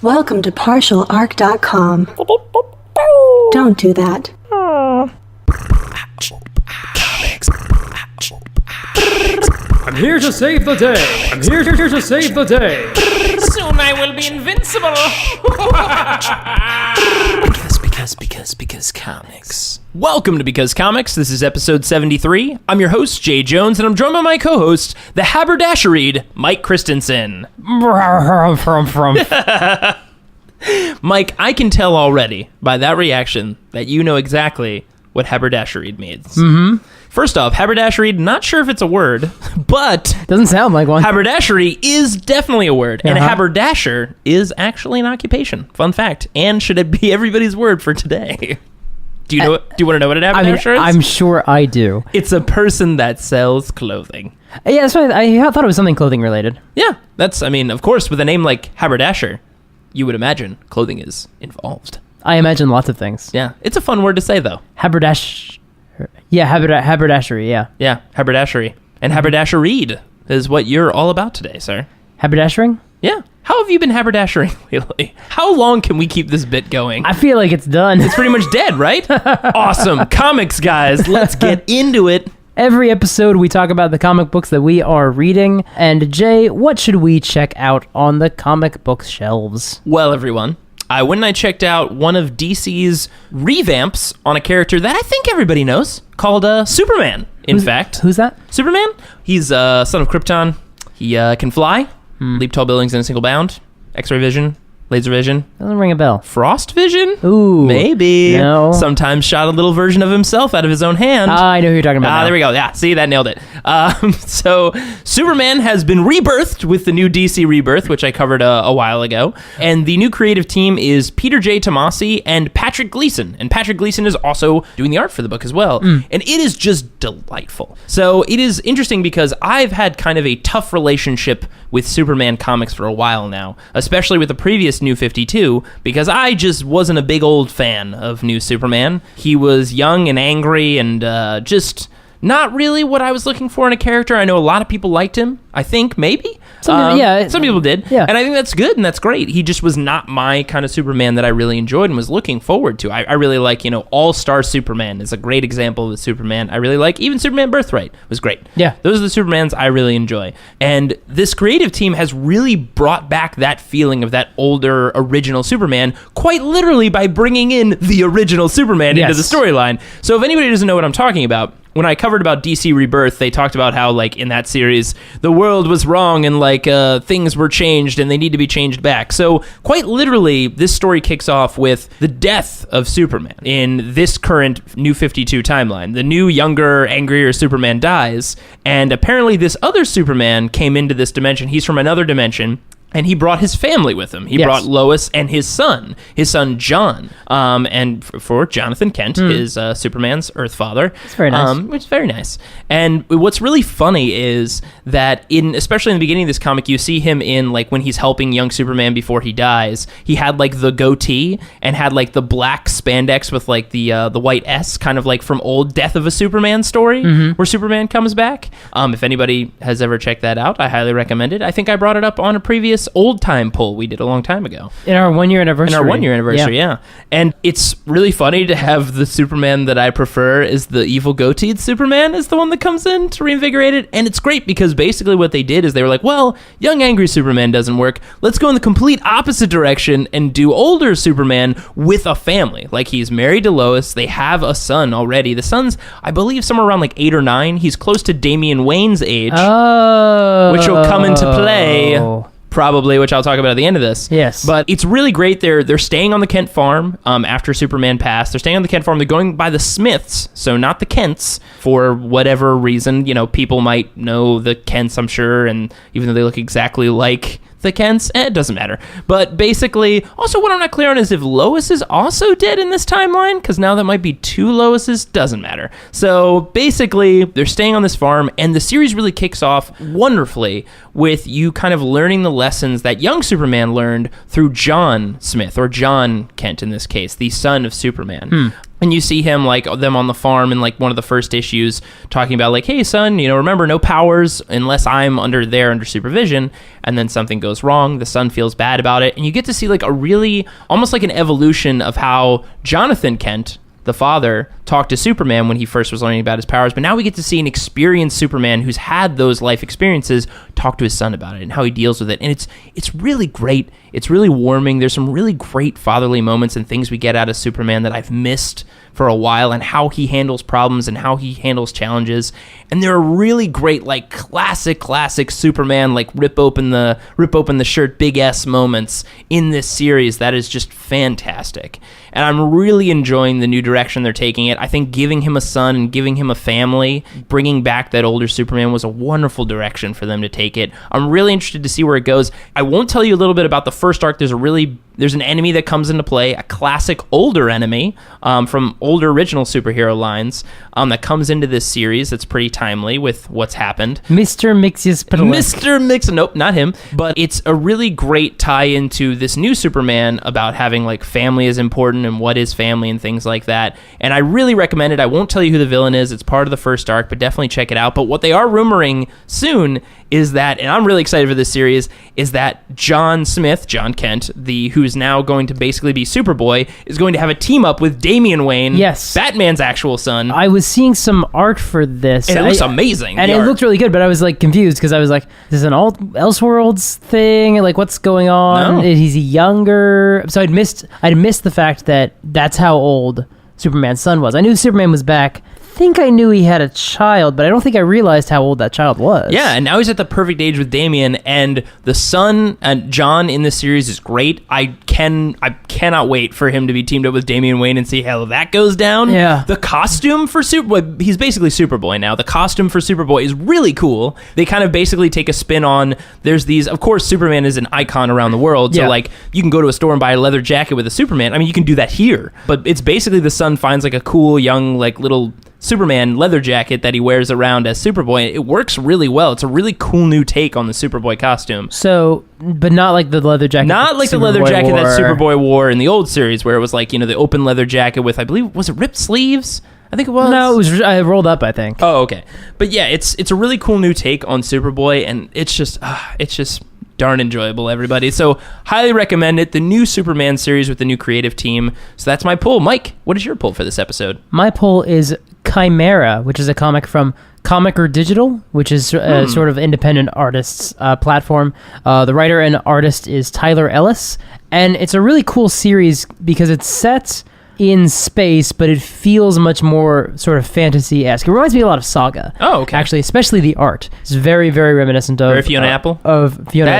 Welcome to partialarc.com. Don't do that. I'm here to save the day. I'm here to save the day. Soon I will be invincible. Because comics. Welcome to Because Comics. This is episode 73. I'm your host, Jay Jones, and I'm joined by my co-host, the haberdasheried Mike Christensen. Mike, I can tell already by that reaction that you know exactly what haberdasheried means. Mm-hmm. First off, haberdashery, not sure if it's a word, but... Doesn't sound like one. Haberdashery is definitely a word, and a haberdasher is actually an occupation. Fun fact. And should it be everybody's word for today? Do you know? Do you want to know what an haberdasher is? I'm sure I do. It's a person that sells clothing. Yeah, that's why I thought it was something clothing related. Yeah, of course, with a name like haberdasher, you would imagine clothing is involved. I imagine lots of things. Yeah, it's a fun word to say, though. Haberdashery, yeah. Yeah, haberdashery. And haberdasheried is what you're all about today, sir. Haberdashering? Yeah. How have you been haberdashering lately? How long can we keep this bit going? I feel like it's done. It's pretty much dead, right? Awesome. Comics, guys. Let's get into it. Every episode, we talk about the comic books that we are reading. And Jay, what should we check out on the comic book shelves? Well, everyone, I went and I checked out one of DC's revamps on a character that I think everybody knows, called Superman, Who's that? Superman? He's son of Krypton. He can fly, leap tall buildings in a single bound, X-ray vision, laser vision. Doesn't ring a bell. Frost vision? Ooh. Maybe. No. Sometimes shot a little version of himself out of his own hand. I know who you're talking about now. There we go. Yeah, see, that nailed it. So Superman has been rebirthed with the new DC Rebirth, which I covered a while ago. And the new creative team is Peter J. Tomasi and Patrick Gleason. And Patrick Gleason is also doing the art for the book as well. And it is just delightful. So it is interesting because I've had kind of a tough relationship with Superman comics for a while now, especially with the previous New 52, because I just wasn't a big old fan of New Superman. He was young and angry and just not really what I was looking for in a character. I know a lot of people liked him, I think, maybe. Some people did. Yeah. And I think that's good and that's great. He just was not my kind of Superman that I really enjoyed and was looking forward to. I really like, All-Star Superman is a great example of Superman. I really like, even Superman Birthright was great. Yeah. Those are the Supermans I really enjoy. And this creative team has really brought back that feeling of that older, original Superman, quite literally by bringing in the original Superman into the storyline. So if anybody doesn't know what I'm talking about, when I covered about DC Rebirth, they talked about how, in that series, the world was wrong and, things were changed and they need to be changed back. So, quite literally, this story kicks off with the death of Superman in this current New 52 timeline. The new, younger, angrier Superman dies, and apparently this other Superman came into this dimension. He's from another dimension. And he brought his family with him. He brought Lois and his son John. And for Jonathan Kent, is Superman's Earth father. It's very nice. Which is very nice. And what's really funny is that, especially in the beginning of this comic, you see him in, when he's helping young Superman before he dies, he had, the goatee and had, the black spandex with, the white S, kind of from old Death of a Superman story, where Superman comes back. If anybody has ever checked that out, I highly recommend it. I think I brought it up on a previous old time poll we did a long time ago. In our 1 year anniversary. Yeah. And it's really funny to have the Superman that I prefer is the evil goateed Superman is the one that comes in to reinvigorate it. And it's great because basically what they did is they were like, well, young angry Superman doesn't work. Let's go in the complete opposite direction and do older Superman with a family. He's married to Lois. They have a son already. The son's, I believe, somewhere around 8 or 9. He's close to Damian Wayne's age, which will come into play probably, which I'll talk about at the end of this. Yes. But it's really great. They're staying on the Kent farm after Superman passed. They're staying on the Kent farm. They're going by the Smiths, so not the Kents, for whatever reason. People might know the Kents, I'm sure, and even though they look exactly like the Kents, it doesn't matter. But basically, also what I'm not clear on is if Lois is also dead in this timeline, because now that might be 2 Loises, doesn't matter. So basically, they're staying on this farm, and the series really kicks off wonderfully with you kind of learning the lessons that young Superman learned through John Smith, or John Kent in this case, the son of Superman. And you see him, like, them on the farm in, like, one of the first issues talking about, like, hey, son, remember, no powers unless I'm under supervision. And then something goes wrong. The son feels bad about it. And you get to see, like, a really, almost like an evolution of how Jonathan Kent, the father, talked to Superman when he first was learning about his powers, but now we get to see an experienced Superman who's had those life experiences talk to his son about it and how he deals with it. And it's really great. It's really warming. There's some really great fatherly moments and things we get out of Superman that I've missed for a while, and how he handles problems and how he handles challenges. And there are really great, like, classic Superman, like, rip open the shirt big S moments in this series that is just fantastic. And I'm really enjoying the new direction they're taking it. I think giving him a son and giving him a family, bringing back that older Superman, was a wonderful direction for them to take it. I'm really interested to see where it goes. I won't tell you a little bit about the first arc. There's an enemy that comes into play, a classic older enemy from older original superhero lines that comes into this series that's pretty timely with what's happened. Mr. Mix. Nope, not him. But it's a really great tie into this new Superman about having, like, family is important and what is family and things like that. And I really recommend it. I won't tell you who the villain is. It's part of the first arc, but definitely check it out. But what they are rumoring soon is that, and I'm really excited for this series, is that John Kent, who's now going to basically be Superboy, is going to have a team up with Damian Wayne, yes, Batman's actual son. I was seeing some art for this, and it looks amazing. And it looked really good, but I was, like, confused because I was like, "Is this an Elseworlds thing? Like, what's going on? No. Is he younger?" So I'd missed the fact that that's how old Superman's son was. I knew Superman was back. I think I knew he had a child, but I don't think I realized how old that child was. Yeah, and now he's at the perfect age with Damian, and the son and John in this series is great. I cannot wait for him to be teamed up with Damian Wayne and see how that goes down. Yeah. The costume for Superboy, he's basically Superboy now. The costume for Superboy is really cool. They kind of basically take a spin on, there's these, of course, Superman is an icon around the world, so, like, you can go to a store and buy a leather jacket with a Superman. I mean, you can do that here, but it's basically the son finds, like, a cool, young, like, little Superman leather jacket that he wears around as Superboy. It works really well. It's a really cool new take on the Superboy costume. So, but not like the leather jacket. Not like the leather jacket that Superboy wore in the old series, where it was like, the open leather jacket with, I believe, was it ripped sleeves? I think it was. No, it was rolled up, I think. Oh, okay. But yeah, it's a really cool new take on Superboy, and it's just darn enjoyable, everybody. So highly recommend it. The new Superman series with the new creative team. So that's my pull. Mike, what is your pull for this episode? My pull is Chimera, which is a comic from Comicker Digital, which is a sort of independent artists platform. The writer and artist is Tyler Ellis, and it's a really cool series because it's set in space, but it feels much more sort of fantasy-esque. It reminds me a lot of Saga. Oh, okay. Actually, especially the art. It's very, very reminiscent of... Very Fiona Apple? Of Fiona...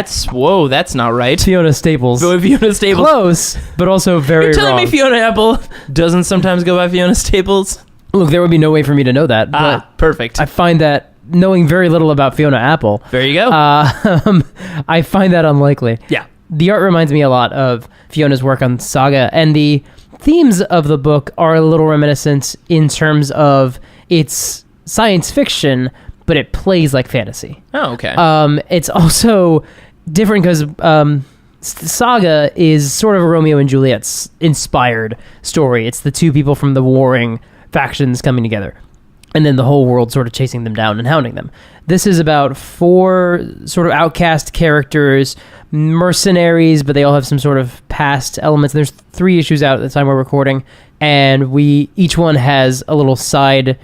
That's not right. Fiona Staples. Fiona Staples. Close, but also very You're telling wrong. me Fiona Apple doesn't sometimes go by Fiona Staples? Look, there would be no way for me to know that, but perfect. I find that knowing very little about Fiona Apple... There you go. I find that unlikely. Yeah. The art reminds me a lot of Fiona's work on Saga, and the themes of the book are a little reminiscent in terms of it's science fiction, but it plays like fantasy. Oh, okay. It's also different because Saga is sort of a Romeo and Juliet inspired story. It's the two people from the warring factions coming together, and then the whole world sort of chasing them down and hounding them. This is about 4 sort of outcast characters, mercenaries, but they all have some sort of past elements. There's 3 issues out at the time we're recording, and each one has a little side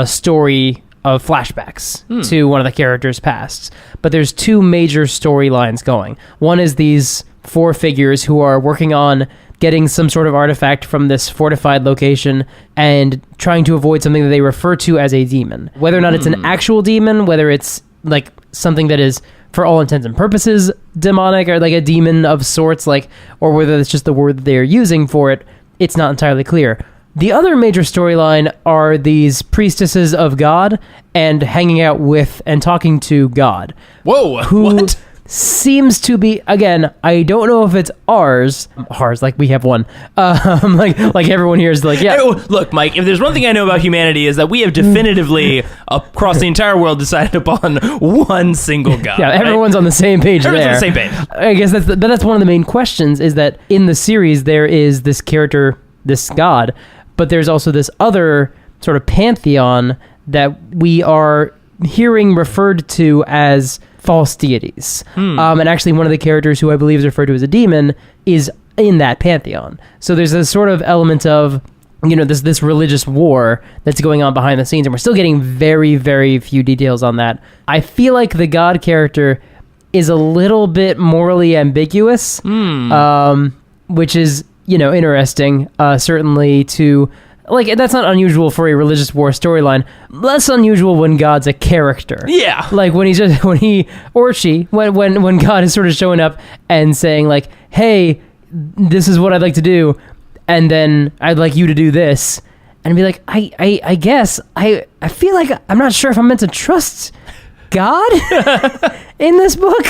story of flashbacks to one of the characters' pasts. But there's 2 major storylines going. One is these 4 figures who are working on getting some sort of artifact from this fortified location and trying to avoid something that they refer to as a demon. Whether or not it's an actual demon, whether it's like something that is, for all intents and purposes, demonic or like a demon of sorts, like, or whether it's just the word that they're using for it, it's not entirely clear. The other major storyline are these priestesses of God and hanging out with and talking to God. Whoa, what? Seems to be, again, I don't know if it's ours, like we have one, like everyone here is like, yeah. Look, Mike, if there's one thing I know about humanity is that we have definitively across the entire world decided upon one single God. Yeah, everyone's on the same page there. Everyone's on the same page. I guess that's one of the main questions, is that in the series there is this character, this God, but there's also this other sort of pantheon that we are hearing referred to as false deities. And actually one of the characters who I believe is referred to as a demon is in that pantheon. So there's this sort of element of, this religious war that's going on behind the scenes, and we're still getting very, very few details on that. I feel like the god character is a little bit morally ambiguous, which is, interesting, certainly to... Like, that's not unusual for a religious war storyline. Less unusual when God's a character. Yeah. Like, when when God is sort of showing up and saying, like, hey, this is what I'd like to do, and then I'd like you to do this. And be like, I guess, I feel like I'm not sure if I'm meant to trust God in this book.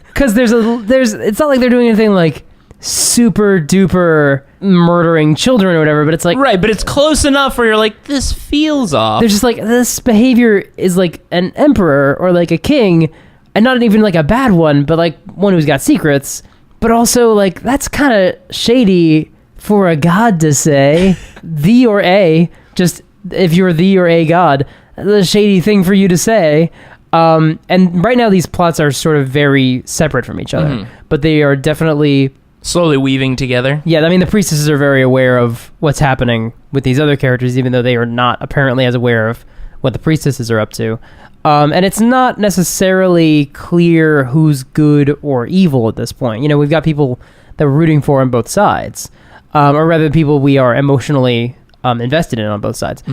Because it's not like they're doing anything, like, super duper murdering children or whatever, but it's like, right, but it's close enough where you're like, this feels off. They're just like, this behavior is like an emperor or like a king, and not even like a bad one, but like one who's got secrets, but also like that's kind of shady for a god to say. The or a, just if you're the or a god, that's a shady thing for you to say. And right now these plots are sort of very separate from each other, but they are definitely slowly weaving together. Yeah, I mean, the priestesses are very aware of what's happening with these other characters, even though they are not apparently as aware of what the priestesses are up to. And it's not necessarily clear who's good or evil at this point. We've got people that we're rooting for on both sides, or rather, people we are emotionally invested in on both sides.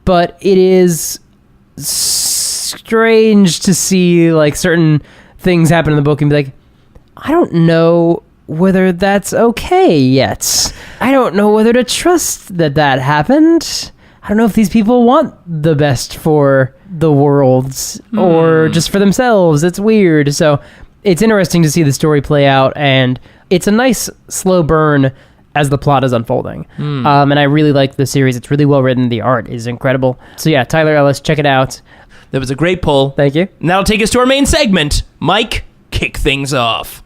But it is strange to see like certain things happen in the book and be like, I don't know whether that's okay yet. I don't know whether to trust that happened. I don't know if these people want the best for the world or just for themselves. It's weird. So it's interesting to see the story play out, and it's a nice slow burn as the plot is unfolding. And I really like the series. It's really well written. The art is incredible. So yeah, Tyler Ellis, check it out. That was a great pull. Thank you. And that'll take us to our main segment. Mike, kick things off.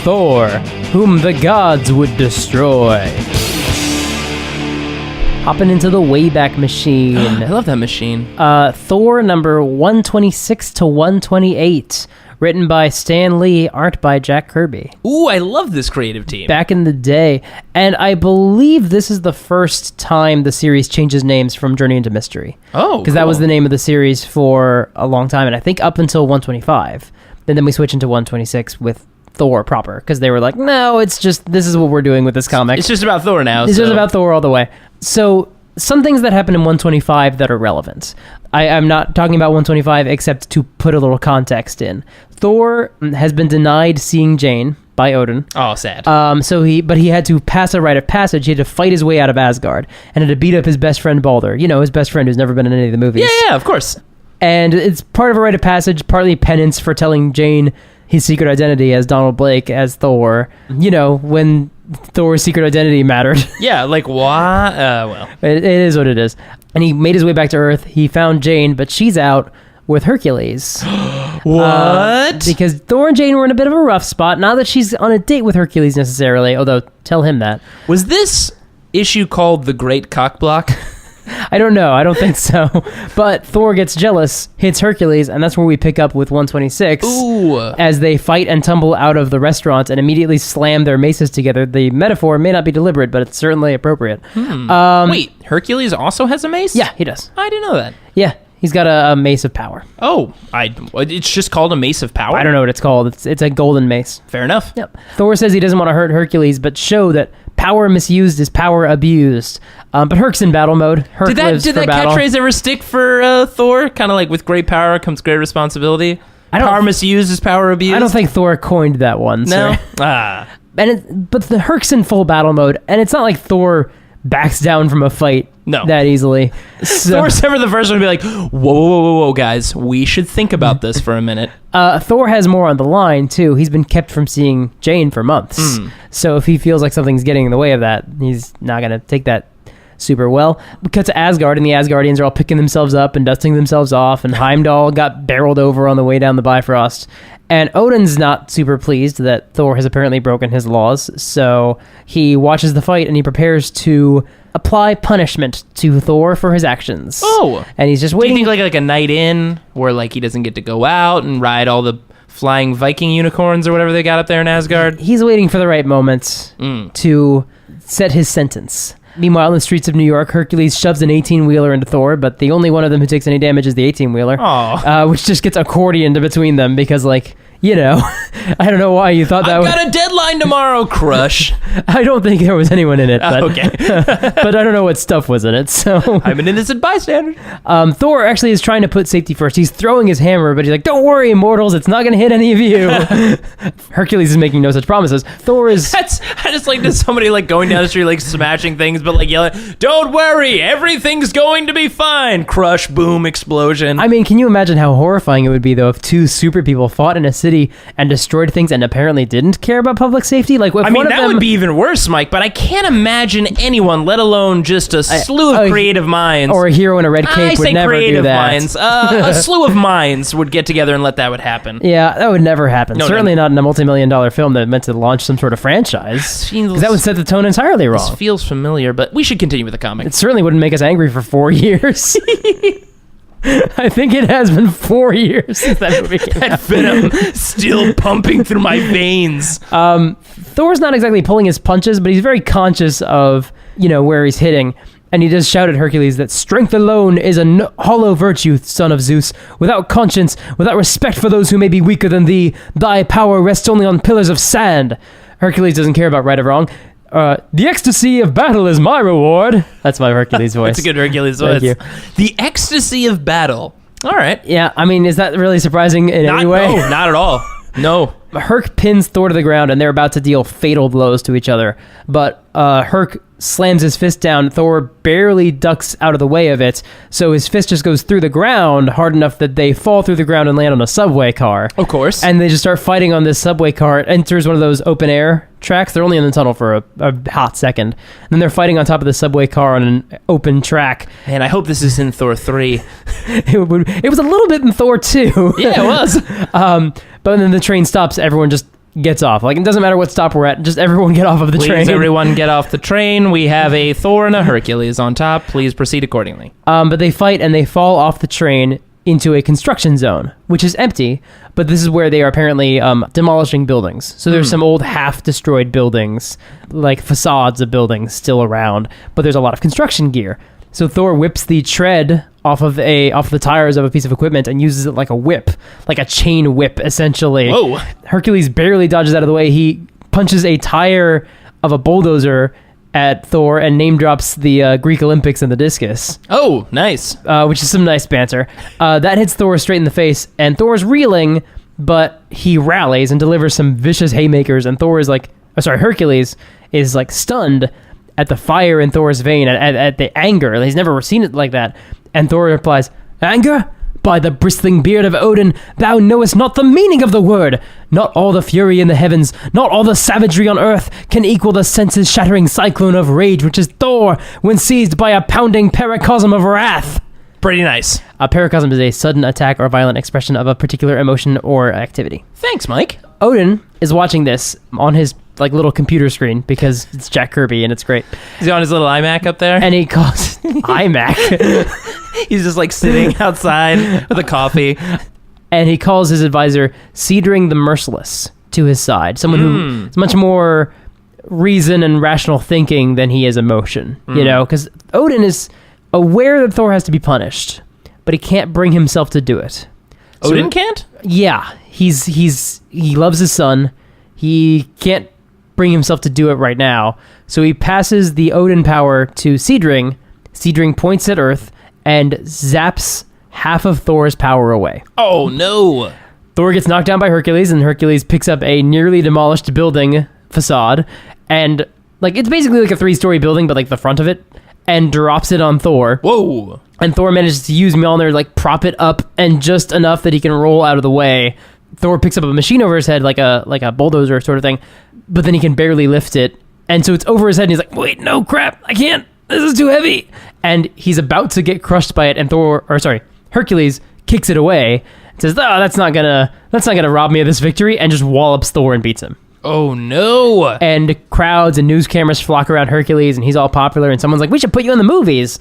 Thor, whom the gods would destroy. Hopping into the Wayback Machine. I love that machine. Thor number 126 to 128. Written by Stan Lee, art by Jack Kirby. Ooh, I love this creative team. Back in the day. And I believe this is the first time the series changes names from Journey into Mystery. Oh, because that was the name of the series for a long time, and I think up until 125. And then we switch into 126 with Thor proper, because they were like, no, it's just, this is what we're doing with this comic. It's just about Thor now. It's just about Thor all the way. So some things that happen in 125 that are relevant. I'm not talking about 125 except to put a little context in. Thor has been denied seeing Jane by Odin. Oh, sad. But he had to pass a rite of passage. He had to fight his way out of Asgard and had to beat up his best friend Balder. His best friend who's never been in any of the movies. Yeah, of course. And it's part of a rite of passage, partly penance for telling Jane his secret identity as Donald Blake as Thor. When Thor's secret identity mattered. Yeah, like why? Well, it is what it is. And he made his way back to Earth. He found Jane, but she's out with Hercules. What? Because Thor and Jane were in a bit of a rough spot. Not that she's on a date with Hercules necessarily, although tell him that. Was this issue called The Great Cockblock? I don't know. I don't think so. But Thor gets jealous, hits Hercules, and that's where we pick up with 126. Ooh. As they fight and tumble out of the restaurant and immediately slam their maces together. The metaphor may not be deliberate, but it's certainly appropriate. Wait, Hercules also has a mace? Yeah, he does. I didn't know that. Yeah, he's got a mace of power. Oh, it's just called a mace of power? I don't know what it's called. It's a golden mace. Fair enough. Yep. Thor says he doesn't want to hurt Hercules, but show that power misused is power abused. But Herc's in battle mode. Herc Did that battle. catchphrase ever stick for Thor? Kind of like with great power comes great responsibility? Power misused is power abused? I don't think Thor coined that one. No? But the Herc's in full battle mode, and it's not like Thor backs down from a fight that easily. So, Thor's ever the first one to be like, whoa, guys, we should think about this for a minute. Thor has more on the line, too. He's been kept from seeing Jane for months. So if he feels like something's getting in the way of that, he's not going to take that super well. We cut to Asgard, and the Asgardians are all picking themselves up and dusting themselves off, and Heimdall got barreled over on the way down the Bifrost. And Odin's not super pleased that Thor has apparently broken his laws, so he watches the fight and he prepares to apply punishment to Thor for his actions. Oh! And he's just Do waiting. you think like a night in where like he doesn't get to go out and ride all the flying Viking unicorns or whatever they got up there in Asgard? He's waiting for the right moment to set his sentence. Meanwhile, in the streets of New York, Hercules shoves an 18-wheeler into Thor, but the only one of them who takes any damage is the 18-wheeler, which just gets accordioned between them because, like, you know, I don't know why you thought that I've got a deadline tomorrow, Crush. I don't think there was anyone in it, but, Okay. but I don't know what stuff was in it, so... I'm an innocent bystander. Thor actually is trying to put safety first. He's throwing his hammer, but he's like, don't worry, immortals, it's not going to hit any of you. Hercules is making no such promises. Thor is... I just like this somebody like going down the street like smashing things but like yelling, don't worry, everything's going to be fine. Crush, boom, explosion. I mean, can you imagine how horrifying it would be, though, if two super people fought in a city and destroyed things and apparently didn't care about public safety? Like, if that would be even worse, Mike, but I can't imagine anyone, let alone just a slew of creative minds. Or a hero in a red cape would never do that. Minds. A slew of minds would get together and let that would happen. Yeah, that would never happen. No, Certainly not in a multi-million-dollar film that meant to launch some sort of franchise. 'Cause that would set the tone entirely wrong. This feels familiar, but we should continue with the comic. It certainly wouldn't make us angry for 4 years. I think it has been 4 years since that movie came out. Venom still pumping through my veins. Thor's not exactly pulling his punches, but he's very conscious of, where he's hitting. And he does shout at Hercules that strength alone is a hollow virtue, son of Zeus. Without conscience, without respect for those who may be weaker than thee, thy power rests only on pillars of sand. Hercules doesn't care about right or wrong. The ecstasy of battle is my reward. That's my Hercules voice. That's a good Hercules voice. Thank you. The ecstasy of battle. All right. Yeah, I mean, is that really surprising in any way? No, not at all. No. Herc pins Thor to the ground, and they're about to deal fatal blows to each other. But Herc slams his fist down. Thor barely ducks out of the way of it, so his fist just goes through the ground hard enough that they fall through the ground and land on a subway car. Of course. And they just start fighting on this subway car. It enters one of those open-air tracks. They're only in the tunnel for a hot second. And then they're fighting on top of the subway car on an open track. And I hope this is in Thor 3. It was a little bit in Thor 2. Yeah, it was. But then the train stops. Everyone just gets off. Like, it doesn't matter what stop we're at. Just everyone get off of the train. Please, everyone get off the train. We have a Thor and a Hercules on top. Please proceed accordingly. But they fight and they fall off the train into a construction zone, which is empty. But this is where they are apparently demolishing buildings. So there's some old half-destroyed buildings, like facades of buildings still around. But there's a lot of construction gear. So Thor whips the tread off the tires of a piece of equipment and uses it like a whip, like a chain whip, essentially. Whoa. Hercules barely dodges out of the way. He punches a tire of a bulldozer at Thor and name drops the Greek Olympics and the discus. Oh, nice. Which is some nice banter. That hits Thor straight in the face, and Thor's reeling, but he rallies and delivers some vicious haymakers, and Hercules is like stunned at the fire in Thor's vein, at the anger. He's never seen it like that. And Thor replies, "Anger? By the bristling beard of Odin, thou knowest not the meaning of the word. Not all the fury in the heavens, not all the savagery on earth can equal the senses-shattering cyclone of rage which is Thor when seized by a pounding paracosm of wrath." Pretty nice. A paracosm is a sudden attack or violent expression of a particular emotion or activity. Thanks, Mike. Odin is watching this on his little computer screen because it's Jack Kirby and it's great. Is he on his little iMac up there? And he calls iMac. He's just like sitting outside with a coffee. And he calls his advisor Seedring the Merciless to his side. Someone who is much more reason and rational thinking than he is emotion. Because Odin is aware that Thor has to be punished, but he can't bring himself to do it. Odin can't? Yeah. He loves his son. He can't bring himself to do it right now. So he passes the Odin power to Seedring. Seedring points at Earth and zaps half of Thor's power away. Oh, no. Thor gets knocked down by Hercules, and Hercules picks up a nearly demolished building facade. And, it's basically like a 3-story building, but, the front of it, and drops it on Thor. Whoa. And Thor manages to use Mjolnir, prop it up, and just enough that he can roll out of the way. Thor picks up a machine over his head, like a bulldozer sort of thing, but then he can barely lift it. And so it's over his head, and he's like, wait, no, crap, I can't. this is too heavy. And he's about to get crushed by it, and Hercules kicks it away, says, "Oh, that's not gonna rob me of this victory," and just wallops Thor and beats him. Oh no! And crowds and news cameras flock around Hercules, and he's all popular, and someone's like, "We should put you in the movies."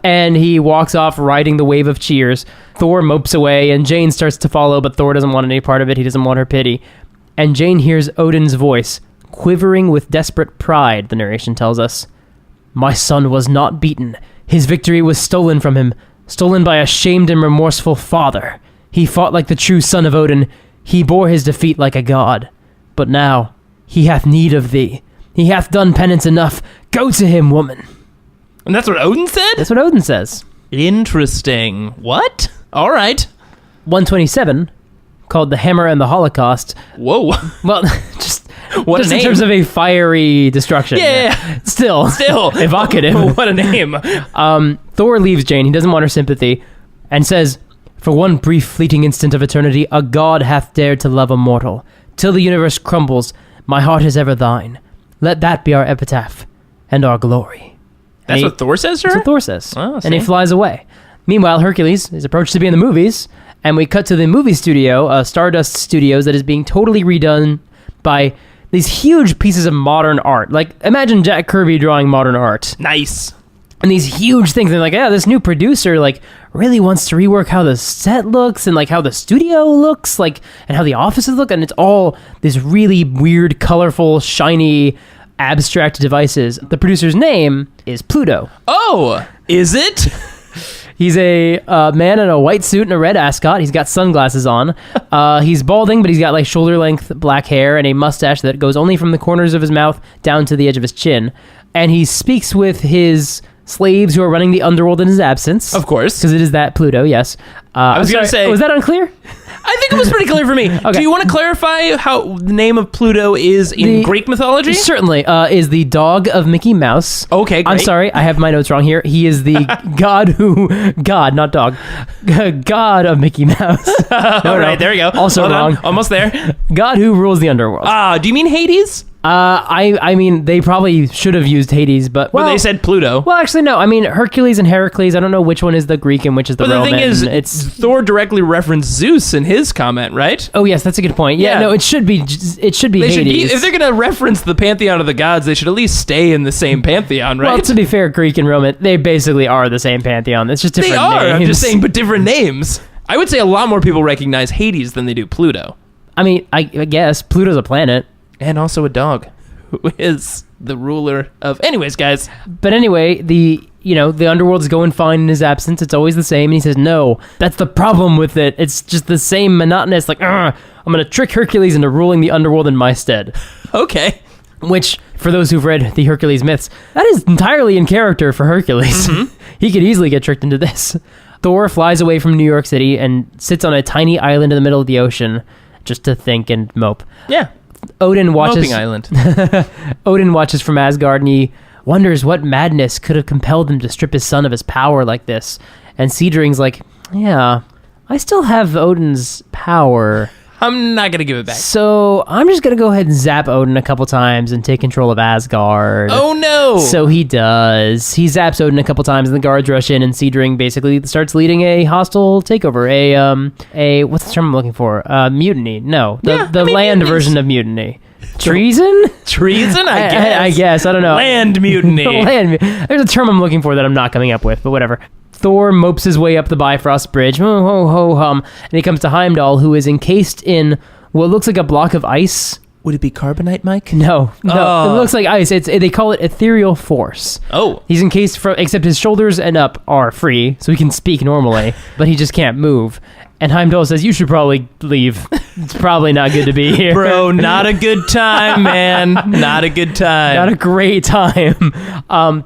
And he walks off riding the wave of cheers. Thor mopes away, and Jane starts to follow, but Thor doesn't want any part of it. He doesn't want her pity. And Jane hears Odin's voice, quivering with desperate pride, the narration tells us. "My son was not beaten. His victory was stolen from him, stolen by a shamed and remorseful father. He fought like the true son of Odin. He bore his defeat like a god. But now, he hath need of thee. He hath done penance enough. Go to him, woman." And that's what Odin said? That's what Odin says. Interesting. What? All right. 127, called The Hammer and the Holocaust. Whoa. Well, just What a in name. terms of a fiery destruction. Yeah. Still evocative. What a name. Thor leaves Jane. He doesn't want her sympathy and says, "For one brief fleeting instant of eternity, a god hath dared to love a mortal. Till the universe crumbles, my heart is ever thine. Let that be our epitaph and our glory." That's what Thor says to her? That's what Thor says. Oh, and he see? flies away. Meanwhile, Hercules is approached to be in the movies, and we cut to the movie studio, Stardust Studios, that is being totally redone by these huge pieces of modern art. Like, imagine Jack Kirby drawing modern art. Nice. And these huge things, they're like, yeah, this new producer, like, really wants to rework how the set looks and, like, how the studio looks, like, and how the offices look, and it's all this really weird, colorful, shiny, abstract devices. The producer's name is Pluto. Oh, is it? He's a man in a white suit and a red ascot. He's got sunglasses on. He's balding, but he's got, like, shoulder-length black hair and a mustache that goes only from the corners of his mouth down to the edge of his chin. And he speaks with his slaves who are running the underworld in his absence. Of course. Because it is that Pluto, yes. I was going to say... Was that unclear? I think it was pretty clear for me. Okay. Do you want to clarify how the name of Pluto is in Greek mythology? Certainly. Is the dog of Mickey Mouse. Okay, great. I'm sorry, I have my notes wrong here. He is the God, not dog. God of Mickey Mouse. All right, there you go. Also Hold wrong. on. Almost there. God who rules the underworld. Do you mean Hades? I mean, they probably should have used Hades, but... Well, they said Pluto. Well, actually, no. I mean, Hercules and Heracles, I don't know which one is the Greek and which is the But the Roman. thing is, it's... Thor directly referenced Zeus in his comment, right? Oh, yes, that's a good point. Yeah, Yeah. no, it should be They Hades. should be, if they're going to reference the pantheon of the gods, they should at least stay in the same pantheon, right? Well, to be fair, Greek and Roman, they basically are the same pantheon. It's just different they are. names. I'm just saying, but different names. I would say a lot more people recognize Hades than they do Pluto. I mean, I guess Pluto's a planet. And also a dog, who is the ruler of... Anyways, guys. But anyway, the underworld is going fine in his absence. It's always the same. And he says, no, that's the problem with it. It's just the same monotonous, like, I'm going to trick Hercules into ruling the underworld in my stead. Okay. Which, for those who've read the Hercules myths, that is entirely in character for Hercules. Mm-hmm. He could easily get tricked into this. Thor flies away from New York City and sits on a tiny island in the middle of the ocean just to think and mope. Yeah. Odin watches... Moping Island. Odin watches from Asgard and he wonders what madness could have compelled him to strip his son of his power like this. And Seedring's like, yeah, I still have Odin's power. I'm not going to give it back. So I'm just going to go ahead and zap Odin a couple times and take control of Asgard. Oh, no. So he does. He zaps Odin a couple times and the guards rush in and Seedring basically starts leading a hostile takeover. A what's the term I'm looking for? Mutiny. No. The land version of mutiny. Treason? Treason, I guess. I guess. I don't know. Land mutiny. There's a term I'm looking for that I'm not coming up with, but whatever. Thor mopes his way up the Bifrost Bridge, ho, ho, ho, hum, and he comes to Heimdall, who is encased in what looks like a block of ice. Would it be carbonite, Mike? No, Oh. It looks like ice. They call it ethereal force. Oh. He's encased except his shoulders and up are free, so he can speak normally, but he just can't move. And Heimdall says, you should probably leave. It's probably not good to be here. Bro, not a good time, man. Not a good time. Not a great time.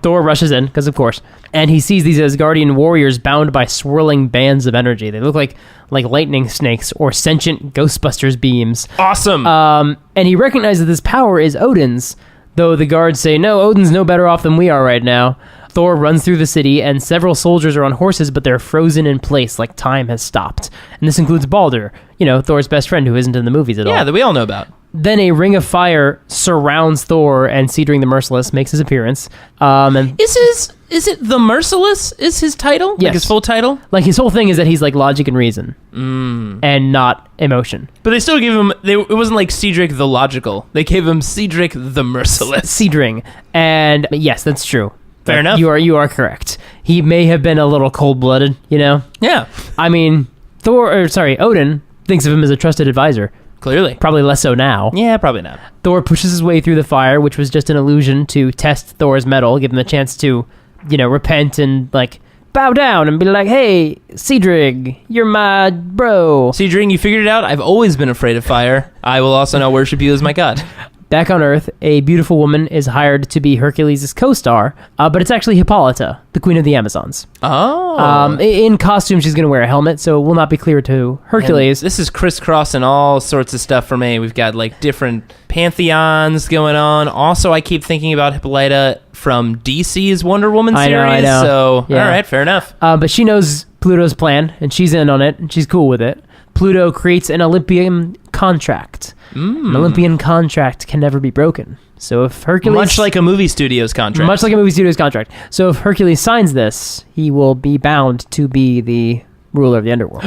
Thor rushes in, because of course. And he sees these Asgardian warriors bound by swirling bands of energy. They look like lightning snakes or sentient Ghostbusters beams. Awesome. And he recognizes this power is Odin's, though the guards say, no, Odin's no better off than we are right now. Thor runs through the city, and several soldiers are on horses, but they're frozen in place like time has stopped. And this includes Baldur, Thor's best friend who isn't in the movies at all. Yeah, that we all know about. Then a ring of fire surrounds Thor, and Seedring the Merciless makes his appearance. And Is Is it the Merciless is his title? Yes. Like his full title? Like his whole thing is that he's like logic and reason and not emotion. But they still gave him, it wasn't like Cedric the Logical. They gave him Cedric the Merciless. Cedring. And yes, that's true. Fair enough. You are correct. He may have been a little cold-blooded, you know? Yeah, I mean, Odin thinks of him as a trusted advisor. clearly. Probably less so now. Yeah, probably not. Thor pushes his way through the fire, which was just an illusion to test Thor's mettle, give him a chance to, repent and, like, bow down and be like, hey, Cedric, you're my bro. Cedric, you figured it out? I've always been afraid of fire. I will also now worship you as my god. Back on Earth, a beautiful woman is hired to be Hercules' co-star, but it's actually Hippolyta, the queen of the Amazons. Oh. In costume, she's going to wear a helmet, so it will not be clear to Hercules. And this is crisscrossing all sorts of stuff for me. We've got like different pantheons going on. Also, I keep thinking about Hippolyta from DC's Wonder Woman series. I know. So, Yeah. all right, fair enough. But she knows Pluto's plan, and she's in on it, and she's cool with it. Pluto creates an Olympian contract. An Olympian contract can never be broken. So if Hercules... Much like a movie studio's contract. Much like a movie studio's contract. So if Hercules signs this, he will be bound to be the ruler of the underworld.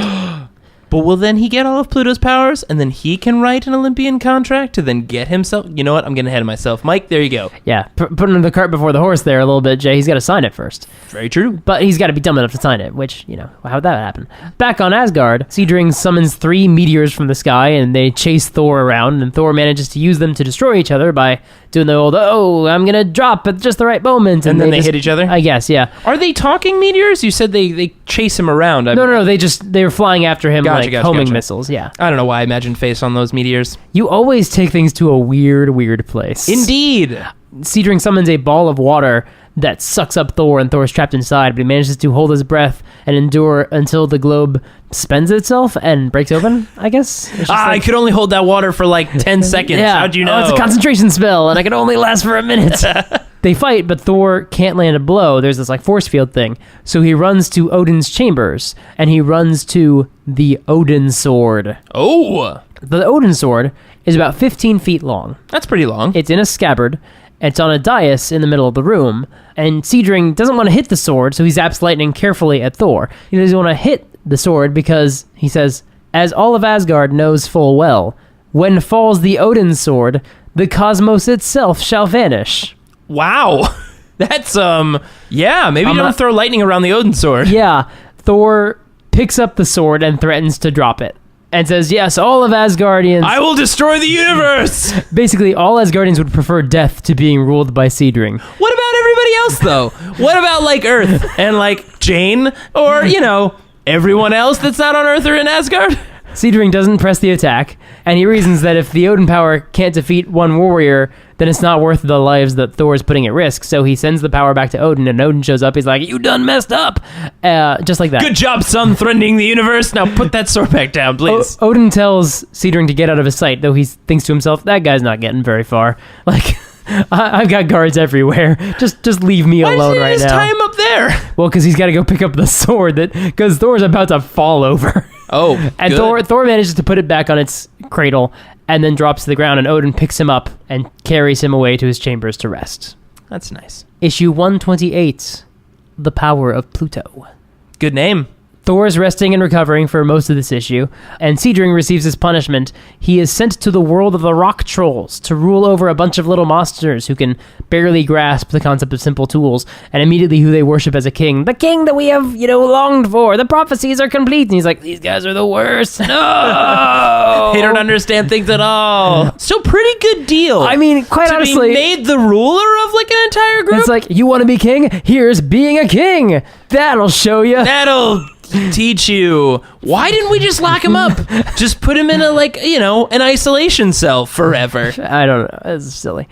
But will then he get all of Pluto's powers, and then he can write an Olympian contract to then get himself... You know what? I'm getting ahead of myself. Mike, there you go. Yeah, putting the cart before the horse there a little bit, Jay. He's got to sign it first. Very true. But he's got to be dumb enough to sign it, which, how would that happen? Back on Asgard, Cedring summons 3 meteors from the sky, and they chase Thor around, and Thor manages to use them to destroy each other by doing the old, I'm going to drop at just the right moment. And then they just hit each other? I guess, yeah. Are they talking meteors? You said they chase him around. No, they were flying after him Gotcha. homing missiles, yeah. I don't know why I imagined face on those meteors. You always take things to a weird place. Indeed. Cedring summons a ball of water that sucks up Thor, and Thor's trapped inside, but he manages to hold his breath and endure until the globe spends itself and breaks open, I guess. I could only hold that water for like 10 seconds. Yeah. How'd you know? Oh, it's a concentration spell, and I can only last for a minute. They fight, but Thor can't land a blow. There's this force field thing. So he runs to Odin's chambers, and he runs to the Odin sword. Oh, The Odin sword is about 15 feet long. that's pretty long. It's in a scabbard. It's on a dais in the middle of the room. And Cedring doesn't want to hit the sword, so he zaps lightning carefully at Thor. He doesn't want to hit the sword because, he says, as all of Asgard knows full well, when falls the Odin sword, the cosmos itself shall vanish. Wow. That's, yeah, maybe I'm don't not- throw lightning around the Odin sword. Yeah, Thor picks up the sword and threatens to drop it. And says, yes, all of Asgardians... I will destroy the universe. Basically, all Asgardians would prefer death to being ruled by Cedring. What about everybody else, though? What about, like, Earth and, like, Jane? Or, everyone else that's not on Earth or in Asgard? Cedring doesn't press the attack, and he reasons that if the Odin power can't defeat one warrior, then it's not worth the lives that Thor is putting at risk. So he sends the power back to Odin, and Odin shows up. He's like, you done messed up. Just like that. Good job, son, threatening the universe. Now put that sword back down, please. Odin tells Cedring to get out of his sight, though he thinks to himself, that guy's not getting very far. Like, I've got guards everywhere. Just leave me alone Why did right you just now. tie him up there? Well, because he's got to go pick up the sword because Thor's about to fall over. Oh, And good. Thor manages to put it back on its cradle and then drops to the ground, and Odin picks him up and carries him away to his chambers to rest. That's nice. Issue 128, The Power of Pluto. Good name. Thor is resting and recovering for most of this issue, and Cedring receives his punishment. He is sent to the world of the rock trolls to rule over a bunch of little monsters who can barely grasp the concept of simple tools, and immediately who they worship as a king. The king that we have, longed for. The prophecies are complete. And he's like, these guys are the worst. No! They don't understand things at all. So pretty good deal. I mean, quite to honestly... be made the ruler of like an entire group. It's like, you want to be king? Here's being a king. That'll show you. That'll teach you. Why didn't we just lock him up? Just put him in an isolation cell forever. I don't know. It's silly.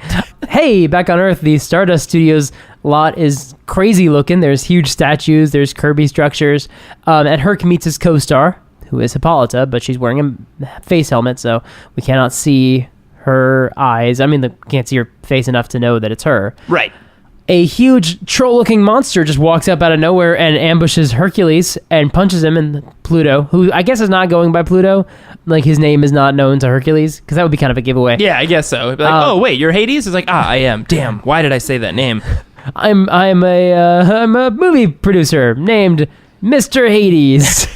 Hey, back on Earth, the Stardust Studios lot is crazy looking. There's huge statues. There's Kirby structures. And Herc meets his co-star, who is Hippolyta, but she's wearing a face helmet, so we cannot see her eyes. I mean, can't see her face enough to know that it's her. Right. A huge troll-looking monster just walks up out of nowhere and ambushes Hercules and punches him. And Pluto, who I guess is not going by Pluto, like his name is not known to Hercules, because that would be kind of a giveaway. Yeah, I guess so. It'd be like, oh, wait, you're Hades? It's like, I am. Damn, why did I say that name? I'm a movie producer named Mr. Hades.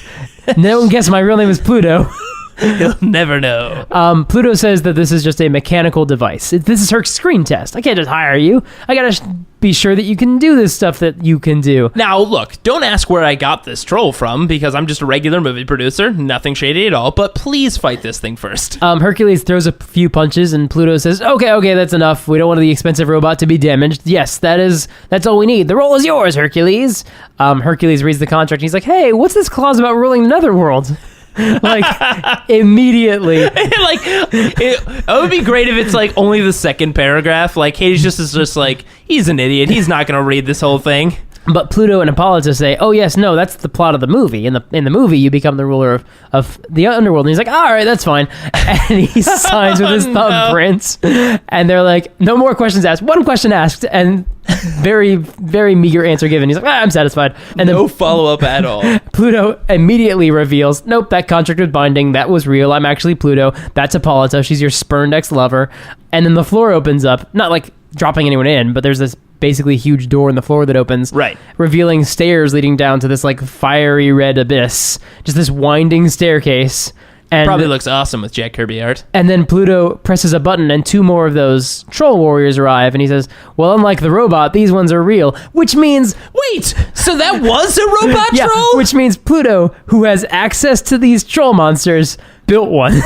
No one guessed my real name is Pluto. You'll never know. Pluto says that this is just a mechanical device. This is her screen test. I can't just hire you. I gotta be sure that you can do this stuff that you can do. Now, look, don't ask where I got this troll from, because I'm just a regular movie producer. Nothing shady at all, but please fight this thing first. Hercules throws a few punches, and Pluto says, okay, that's enough. We don't want the expensive robot to be damaged. Yes, that's all we need. The role is yours, Hercules. Hercules reads the contract, and he's like, hey, what's this clause about ruling the netherworld? Like, immediately. It would be great if it's like only the second paragraph. Like, Hades is just like, he's an idiot. He's not going to read this whole thing. But Pluto and Hippolyta say, oh yes, no, that's the plot of the movie. In the movie, you become the ruler of the underworld. And he's like, all right, that's fine. And he signs with his thumbprints. And they're like, no more questions asked. One question asked, and very, very meager answer given. He's like, I'm satisfied. And no follow-up at all. Pluto immediately reveals, nope, that contract was binding. That was real. I'm actually Pluto. That's Hippolyta. She's your spurned ex-lover. And then the floor opens up, not like dropping anyone in, but there's this basically huge door in the floor that opens, right, revealing stairs leading down to this like fiery red abyss, just this winding staircase. And probably looks awesome with Jack Kirby art. And then Pluto presses a button and two more of those troll warriors arrive, and he says, well, unlike the robot, these ones are real, which means, wait, so that was a robot yeah, troll? Which means Pluto, who has access to these troll monsters, built one.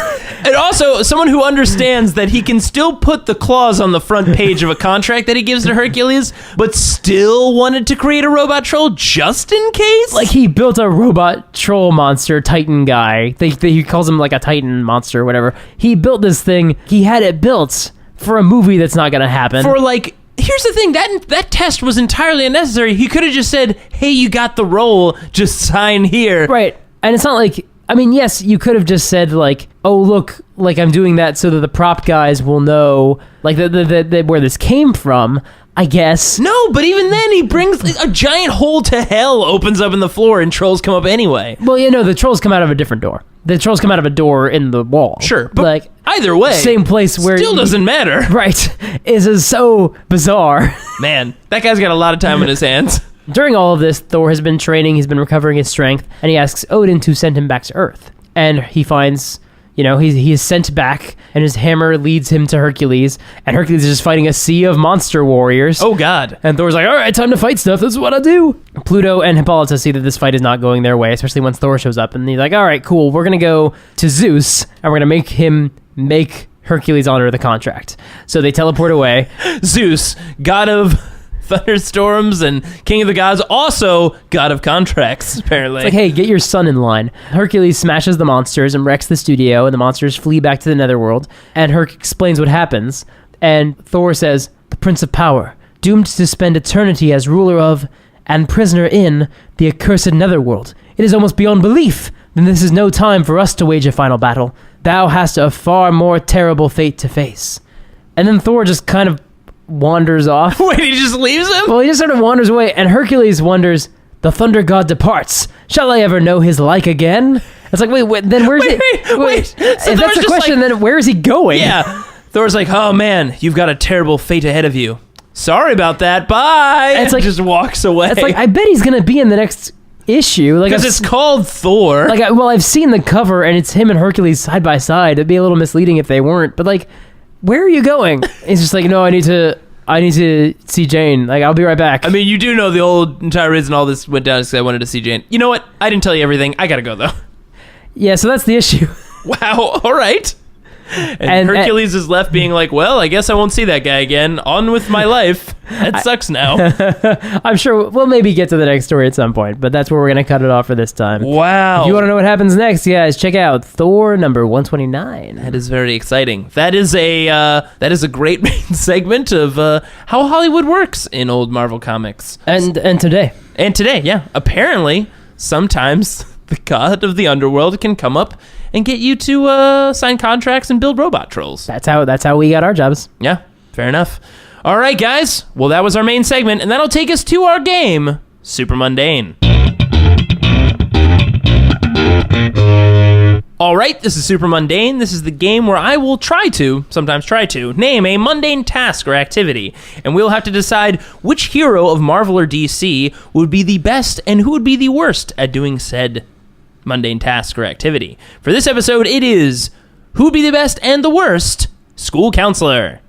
And also someone who understands that he can still put the clause on the front page of a contract that he gives to Hercules, but still wanted to create a robot troll just in case? Like, he built a robot troll monster Titan guy. He calls him like a Titan monster or whatever. He built this thing. He had it built for a movie that's not going to happen. For like, here's the thing, that test was entirely unnecessary. He could have just said, hey, you got the role, just sign here. Right. And it's not like, I mean, yes, you could have just said, like, oh, look, like, I'm doing that so that the prop guys will know, like, where this came from, I guess. No, but even then, he brings like, a giant hole to hell opens up in the floor and trolls come up anyway. Well, you know, the trolls come out of a different door. The trolls come out of a door in the wall. Sure, but like, either way, same place where... Still doesn't matter. Right. Is so bizarre. Man, that guy's got a lot of time in his hands. During all of this, Thor has been training, he's been recovering his strength, and he asks Odin to send him back to Earth. And he finds, you know, he is sent back, and his hammer leads him to Hercules, and Hercules is just fighting a sea of monster warriors. Oh, God. And Thor's like, all right, time to fight stuff, this is what I do. Pluto and Hippolyta see that this fight is not going their way, especially once Thor shows up, and he's like, all right, cool, we're going to go to Zeus, and we're going to make him make Hercules honor the contract. So they teleport away. Zeus, god of thunderstorms and king of the gods, also god of contracts, apparently. It's like, hey, get your son in line. Hercules smashes the monsters and wrecks the studio, and the monsters flee back to the netherworld, and Herc explains what happens, and Thor says, the Prince of Power, doomed to spend eternity as ruler of, and prisoner in, the accursed netherworld. It is almost beyond belief. Then this is no time for us to wage a final battle. Thou hast a far more terrible fate to face. And then Thor just kind of wanders off. Wait, he just leaves him? Well, he just sort of wanders away, and Hercules wonders, the thunder god departs. Shall I ever know his like again? It's like, wait, then where's he? Wait. So if that's the question, then where is he going? Yeah. Thor's like, oh man, you've got a terrible fate ahead of you. Sorry about that. Bye. And it's like, just walks away. It's like, I bet he's gonna be in the next issue. Like, because it's called Thor. Like, well, I've seen the cover, and it's him and Hercules side by side. It'd be a little misleading if they weren't. But like, where are you going? He's just like, no, I need to see Jane. Like, I'll be right back. I mean, you do know the entire reason all this went down is because I wanted to see Jane. You know what? I didn't tell you everything. I gotta go, though. Yeah, so that's the issue. Wow, all right. And Hercules is left being like, well, I guess I won't see that guy again. On with my life. That sucks now. I'm sure we'll maybe get to the next story at some point, but that's where we're going to cut it off for this time. Wow. If you want to know what happens next, guys, check out Thor number 129. That is very exciting. That is a great main segment of how Hollywood works in old Marvel comics. And today. And today, yeah. Apparently, sometimes the god of the underworld can come up and get you to sign contracts and build robot trolls. That's how we got our jobs. Yeah, fair enough. All right, guys. Well, that was our main segment, and that'll take us to our game, Super-Mundane. All right, this is Super-Mundane. This is the game where I will sometimes try to, name a mundane task or activity, and we'll have to decide which hero of Marvel or DC would be the best and who would be the worst at doing said mundane task or activity. For this episode, it is who would be the best and the worst school counselor.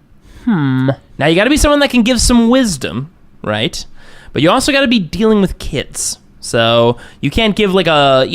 Now, you got to be someone that can give some wisdom, right? But you also got to be dealing with kids. So you can't give like a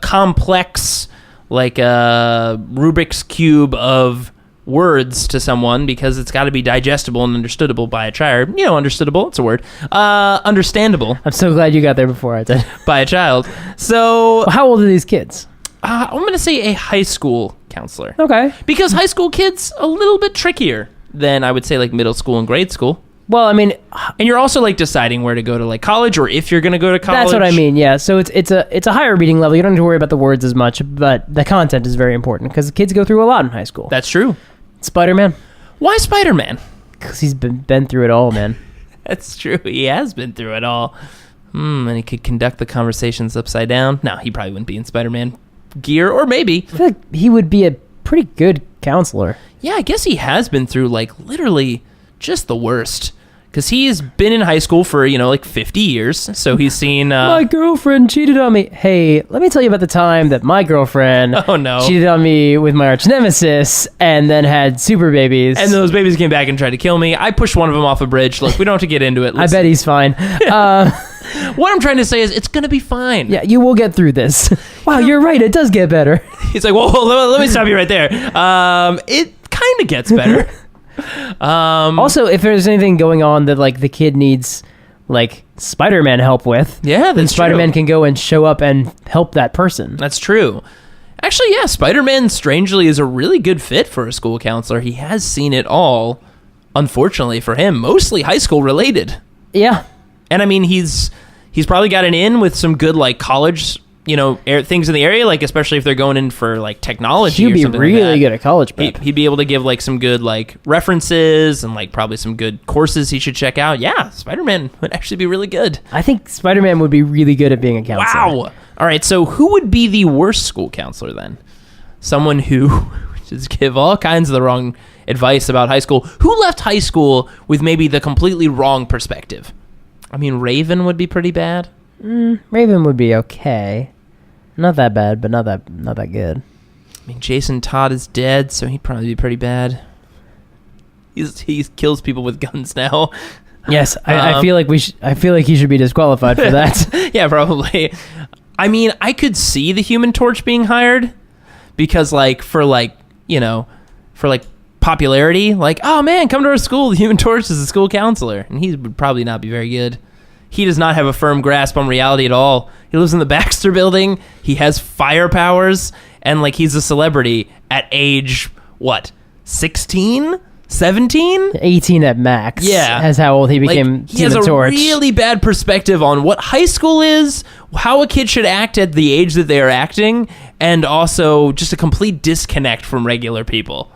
complex, like a Rubik's Cube of words to someone, because it's got to be digestible and understandable by a child. Understandable, it's a word. Understandable. I'm so glad you got there before I did. By a child. So How old are these kids? I'm going to say a high school counselor. Okay. Because high school kids, a little bit trickier than I would say like middle school and grade school. Well, I mean, and you're also like deciding where to go to like college, or if you're going to go to college. that's what I mean. Yeah. So it's a higher reading level. You don't have to worry about the words as much, but the content is very important because kids go through a lot in high school. That's true. Spider-Man, Why Spider-Man? because he's been through it all, man. That's true. He has been through it all. And he could conduct the conversations upside down. No, he probably wouldn't be in Spider-Man gear, or maybe. I feel like he would be a pretty good counselor. Yeah, I guess he has been through like literally just the worst. Because he's been in high school for, like 50 years. So he's seen... My girlfriend cheated on me. Hey, let me tell you about the time that my girlfriend Oh, no. cheated on me with my arch nemesis and then had super babies. And those babies came back and tried to kill me. I pushed one of them off a bridge. Look, we don't have to get into it. I bet he's fine. What I'm trying to say is it's going to be fine. Yeah, you will get through this. Wow, you're right. It does get better. He's like, whoa, let me stop you right there. It kind of gets better. Also, if there's anything going on that like the kid needs like Spider-Man help with, Yeah, then that's Spider-Man true. can go and show up and help that person. That's true. Actually, yeah, Spider-Man strangely is a really good fit for a school counselor. He has seen it all, unfortunately for him, mostly high school related. Yeah. And I mean, he's probably got an in with some good like college, things in the area, like especially if they're going in for like technology. He'd or be something really like that. good at college prep. He'd be able to give like some good like references and like probably some good courses he should check out. Yeah, Spider-Man would actually be really good. I think Spider-Man would be really good at being a counselor. Wow. All right, so who would be the worst school counselor then? Someone who just give all kinds of the wrong advice about high school. Who left high school with maybe the completely wrong perspective? I mean, Raven would be pretty bad. Raven would be okay. Not that bad, but not that good. I mean, Jason Todd is dead, so he'd probably be pretty bad. He kills people with guns now. Yes, I feel like I feel like he should be disqualified for that. Yeah, probably. I mean, I could see the Human Torch being hired because, for popularity, like, oh man, come to our school. The Human Torch is a school counselor, and he would probably not be very good. He does not have a firm grasp on reality at all. He lives in the Baxter building. He has fire powers, and he's a celebrity at age 16, 17. 18 at max. Yeah, that's how old he became. He has Human a Torch. really bad perspective on what high school is, how a kid should act at the age that they are acting, and also just a complete disconnect from regular people.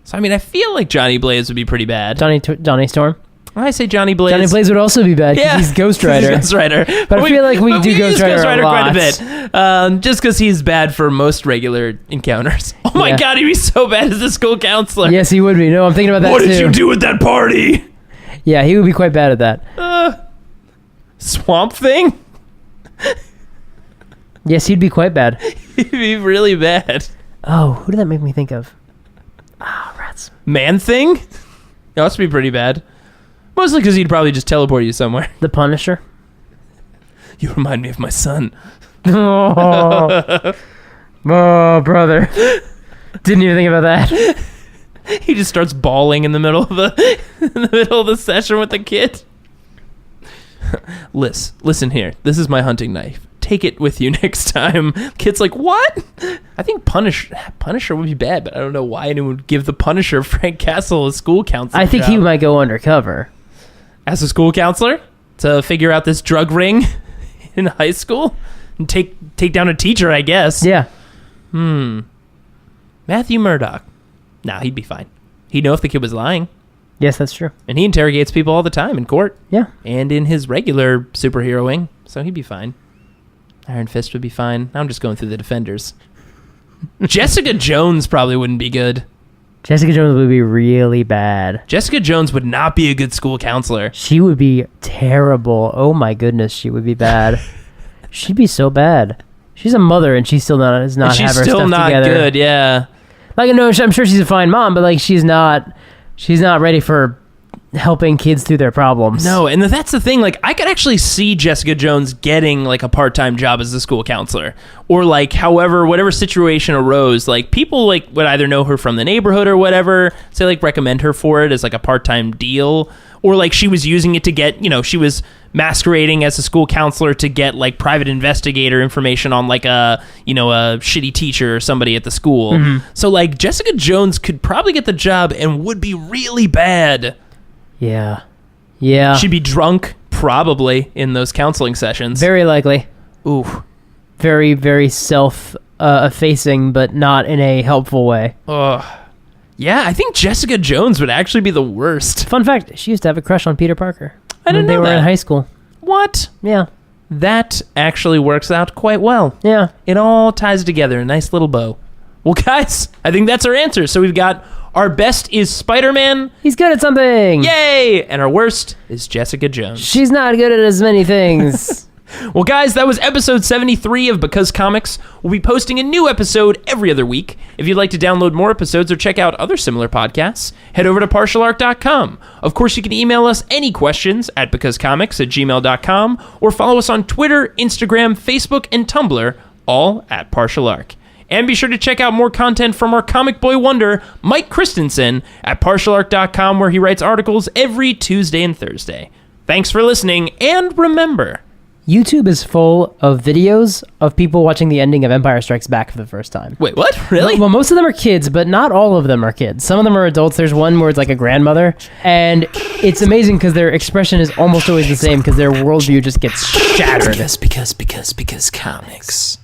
So I mean, I feel like Johnny Blaze would be pretty bad. Johnny Storm. I say Johnny Blaze. Johnny Blaze would also be bad because Yeah, he's Ghost Rider. He's Ghost Rider. But I feel like we do use Ghost Rider a lot. quite a bit. Just because he's bad for most regular encounters. Oh my Yeah. god, he'd be so bad as a school counselor. Yes, he would be. No, I'm thinking about that What too. did you do at that party? Yeah, he would be quite bad at that. Swamp Thing? Yes, he'd be quite bad. He'd be really bad. Oh, who did that make me think of? Rats. Man Thing? That must be pretty bad. Mostly because he'd probably just teleport you somewhere. The Punisher. You remind me of my son. Oh, brother. Didn't even think about that. He just starts bawling in the middle of the session with the kid. Listen here. This is my hunting knife. Take it with you next time. Kid's like, what? I think Punisher would be bad, but I don't know why anyone would give the Punisher Frank Castle a school counselor. I think he might go undercover. As a school counselor to figure out this drug ring in high school and take down a teacher, I guess. Yeah. Matthew Murdock. Nah, he'd be fine. He'd know if the kid was lying. Yes, that's true. And he interrogates people all the time in court. Yeah. And in his regular superheroing. So he'd be fine. Iron Fist would be fine. I'm just going through the Defenders. Jessica Jones probably wouldn't be good. Jessica Jones would be really bad. Jessica Jones would not be a good school counselor. She would be terrible. Oh my goodness, she would be bad. She'd be so bad. She's a mother and she's still not have her stuff together. She's still not good, yeah. Like, no, I'm sure she's a fine mom, but like she's not ready for helping kids through their problems. No, and that's the thing. Like, I could actually see Jessica Jones getting like a part-time job as a school counselor, or like whatever situation arose. Like, people like would either know her from the neighborhood or whatever, say like recommend her for it as like a part-time deal, or like she was using it to get, she was masquerading as a school counselor to get like private investigator information on like a shitty teacher or somebody at the school. Mm-hmm. So like Jessica Jones could probably get the job and would be really bad. Yeah. She'd be drunk, probably, in those counseling sessions. Very likely. Ooh. Very, very self-effacing, but not in a helpful way. Ugh. Yeah, I think Jessica Jones would actually be the worst. Fun fact, she used to have a crush on Peter Parker. I didn't know they were that. in high school. What? Yeah. That actually works out quite well. Yeah. It all ties together, a nice little bow. Well, guys, I think that's our answer. So we've got our best is Spider-Man. He's good at something. Yay! And our worst is Jessica Jones. She's not good at as many things. Well, guys, that was episode 73 of Because Comics. We'll be posting a new episode every other week. If you'd like to download more episodes or check out other similar podcasts, head over to partialarc.com. Of course, you can email us any questions at becausecomics@gmail.com or follow us on Twitter, Instagram, Facebook, and Tumblr, all at Partial Arc. And be sure to check out more content from our comic boy wonder, Mike Christensen, at partialarc.com, where he writes articles every Tuesday and Thursday. Thanks for listening, and remember, YouTube is full of videos of people watching the ending of Empire Strikes Back for the first time. Wait, what? Really? Well, most of them are kids, but not all of them are kids. Some of them are adults. There's one where it's like a grandmother, and it's amazing because their expression is almost always the same because their worldview just gets shattered. Because comics.